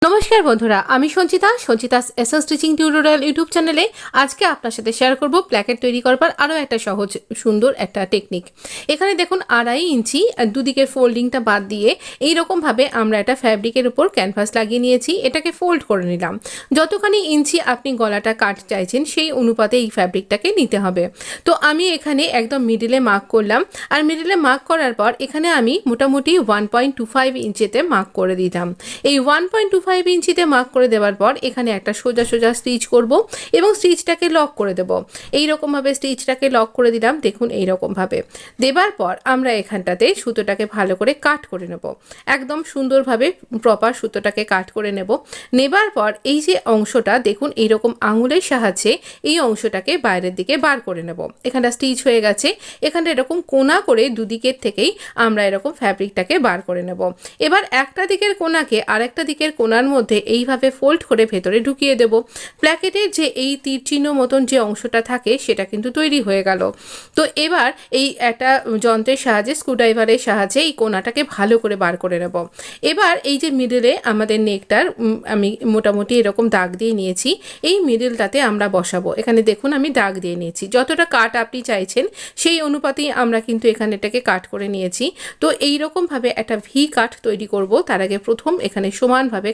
নমস্কার বন্ধুরা, আমি Sanchita's SS stitching tutorial YouTube চ্যানেলে আজকে আপনার সাথে শেয়ার করব প্ল্যাকেট তৈরি করবার আরও একটা সহজ সুন্দর একটা টেকনিক। এখানে দেখুন 2.5 ইঞ্চি দুদিকের ফোল্ডিংটা বাদ দিয়ে এই রকমভাবে আমরা একটা ফ্যাব্রিকের উপর ক্যানভাস লাগিয়ে নিয়েছি। এটাকে ফোল্ড করে নিলাম। যতখানি ইঞ্চি আপনি গলাটা কাট চাইছেন সেই অনুপাতে এই ফ্যাব্রিকটাকে নিতে হবে। তো আমি এখানে একদম মিডিলে মার্ক করলাম, আর মিডিলে মার্ক করার পর এখানে আমি মোটামুটি 1.25 ইঞ্চিতে মার্ক করে দিলাম। এই 1.25 ইঞ্চিতে মার্ক করে দেওয়ার পর এখানে একটা সোজা সোজা স্টিচ করব এবং স্টিচটাকে লক করে দেব। এই রকমভাবে স্টিচটাকে লক করে দিলাম। দেখুন এই রকমভাবে দেবার পর আমরা এখানটাতে সুতোটাকে ভালো করে কাট করে নেব। একদম সুন্দরভাবে প্রপার সুতোটাকে কাট করে নেবার পর এই যে অংশটা দেখুন এইরকম আঙুলের সাহায্যে এই অংশটাকে বাইরের দিকে বার করে নেব। এখানটা স্টিচ হয়ে গেছে। এখানটা এরকম কোনা করে দুদিকের থেকেই আমরা এরকম ফ্যাব্রিকটাকে বার করে নেব। এবার একটা দিকের কোনাকে আরেকটা দিকের কোনার মধ্যে এইভাবে ফোল্ড করে ভেতরে ঢুকিয়ে দেব। প্ল্যাকেটের যে এই তীর চিহ্ন মতন যে অংশটা থাকে সেটা কিন্তু তৈরি হয়ে গেল। তো এবার এই একটা যন্ত্রের সাহায্যে স্ক্রুড্রাইভারের সাহায্যে এই কোনাটাকে ভালো করে বার করে নেব। এবার এই যে মিডলে আমাদের নেকটার আমি মোটামুটি এরকম দাগ দিয়ে নিয়েছি। এই মিডলটাতে আমরা বসাবো। এখানে দেখুন আমি দাগ দিয়ে নিয়েছি। যতটা কাট আপনি চাইছেন সেই অনুপাতেই আমরা কিন্তু এখানে এটাকে কাট করে নিয়েছি। তো এই রকমভাবে একটা ভি কাট তৈরি করব। তার আগে প্রথম এখানে সমানভাবে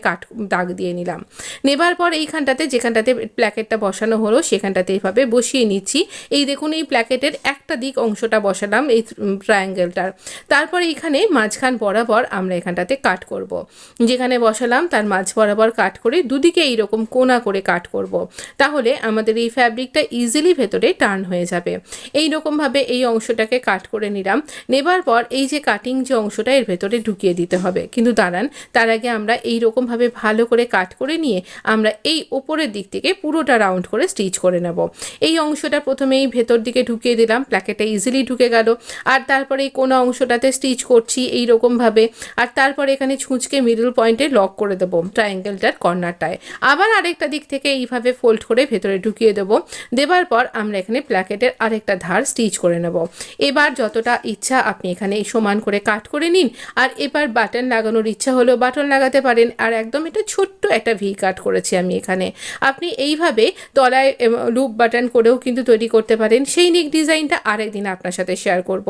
দাগ দিয়ে নিলাম। নেবার পর এইখানটাতে যেখানটাতে প্ল্যাকেটটা বসানো হলো সেখানটাতে এইভাবে বসিয়ে নিচ্ছি। এই দেখুন এই প্ল্যাকেটের একটা দিক অংশটা বসালাম এই ট্রায়াঙ্গেলটার। তারপর এইখানে মাঝখান বরাবর আমরা এখানটাতে কাট করব। যেখানে বসালাম তার মাঝ বরাবর কাট করে দুদিকে এইরকম কোনা করে কাট করব। তাহলে আমাদের এই ফ্যাব্রিকটা ইজিলি ভেতরে টার্ন হয়ে যাবে। এই রকমভাবে এই অংশটাকে কাট করে নিলাম। নেবার পর এই যে কাটিং যে অংশটা এর ভেতরে ঢুকিয়ে দিতে হবে। কিন্তু দাঁড়ান, তার আগে আমরা এই রকমভাবে ভালো করে কাট করে নিয়ে আমরা এই ওপরের দিক থেকে পুরোটা রাউন্ড করে স্টিচ করে নেব। এই অংশটা প্রথমে এই ভেতর দিকে ঢুকিয়ে দিলাম। প্ল্যাকেটটা ইজিলি ঢুকে গেল। আর তারপরে এই কোনা অংশটাতে স্টিচ করছি এই রকমভাবে। আর তারপরে এখানে ছুঁচকে মিডল পয়েন্টে লক করে দেবো ট্রায়াঙ্গেলটার কর্নারটায়। আবার আরেকটা দিক থেকে এইভাবে ফোল্ড করে ভেতরে ঢুকিয়ে দেবার পর আমরা এখানে প্ল্যাকেটের আরেকটা ধার স্টিচ করে নেব। এবার যতটা ইচ্ছা আপনি এখানে সমান করে কাট করে নিন। আর এবার বাটন লাগানোর ইচ্ছা হলেও বাটন লাগাতে পারেন। আর একদম এটা ছোট্ট একটা ভি কাট করেছি আমি এখানে। আপনি এইভাবে তলায় লুপ বাটন করেও কিন্তু তৈরি করতে পারেন। সেই নেক ডিজাইনটা আরেকদিন আপনার সাথে শেয়ার করব।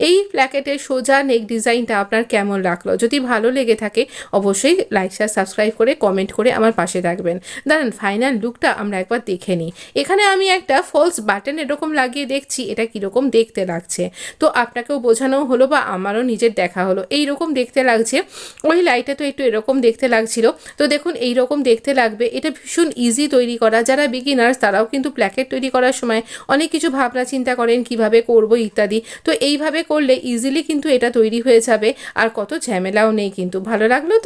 এই প্ল্যাকেটের সোজা নেক ডিজাইনটা আপনার কেমন লাগলো? যদি ভালো লেগে থাকে অবশ্যই লাইক শেয়ার সাবস্ক্রাইব করে কমেন্ট করে আমার পাশে থাকবেন। দাঁড়ান, ফাইনাল লুকটা আমরা একবার দেখে নিই। এখানে আমি একটা ফলস বাটন এরকম লাগিয়ে দেখছি এটা কীরকম দেখতে লাগছে। তো আপনাকেও বোঝানো হলো বা আমারও নিজের দেখা হলো। এইরকম দেখতে লাগছে। ওই লাইটটা তো একটু এরকম দেখতে লাগছিল। তো দেখুন এই রকম দেখতে লাগবে। এটা ভীষণ ইজি তৈরি করা। যারা বিগিনার্স তারাও কিন্তু প্ল্যাকেট তৈরি করার সময় অনেক কিছু ভাবনা চিন্তা করেন কিভাবে করব ইত্যাদি। তো এইভাবে করলে ইজিলি কিন্তু এটা তৈরি হয়ে যাবে। আর কত ঝামেলাও নেই কিন্তু। ভালো লাগলো তো?